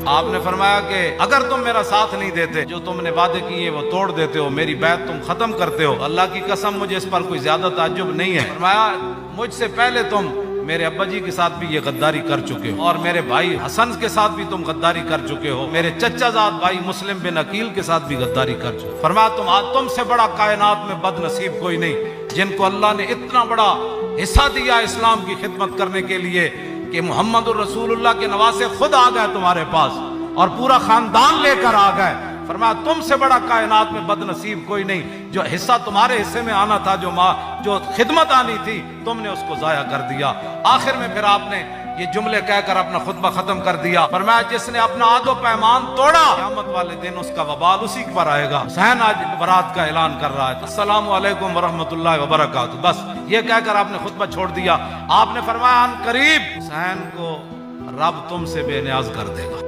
آپ نے فرمایا کہ اگر تم میرا ساتھ نہیں دیتے، جو تم نے وعدے کیے وہ توڑ دیتے ہو، میری بیعت تم ختم کرتے ہو، اللہ کی قسم مجھے اس پر کوئی زیادہ تعجب نہیں ہے۔ فرمایا مجھ سے پہلے تم میرے ابا جی کے ساتھ بھی یہ غداری کر چکے ہو، اور میرے بھائی حسن کے ساتھ بھی تم غداری کر چکے ہو، میرے چچا زاد بھائی مسلم بن عقیل کے ساتھ بھی غداری کر چکے ہو۔ فرمایا تم سے بڑا کائنات میں بد نصیب کوئی نہیں، جن کو اللہ نے اتنا بڑا حصہ دیا اسلام کی خدمت کرنے کے لیے کہ محمد الرسول اللہ کے نواسے خود آ گئے تمہارے پاس اور پورا خاندان لے کر آ گئے۔ فرمایا تم سے بڑا کائنات میں بد نصیب کوئی نہیں، جو حصہ تمہارے حصے میں آنا تھا، جو خدمت آنی تھی، تم نے اس کو ضائع کر دیا۔ آخر میں پھر آپ نے یہ جملے کہہ کر اپنا خطبہ ختم کر دیا۔ فرمایا جس نے اپنا عہد و پیمان توڑا، قیامت والے دن اس کا وبال اسی پر آئے گا۔ حسین آج برات کا اعلان کر رہا ہے، السلام علیکم ورحمۃ اللہ وبرکاتہ، بس یہ کہہ کر آپ نے خطبہ چھوڑ دیا۔ آپ نے فرمایا ان قریب حسین کو رب تم سے بے نیاز کر دے گا۔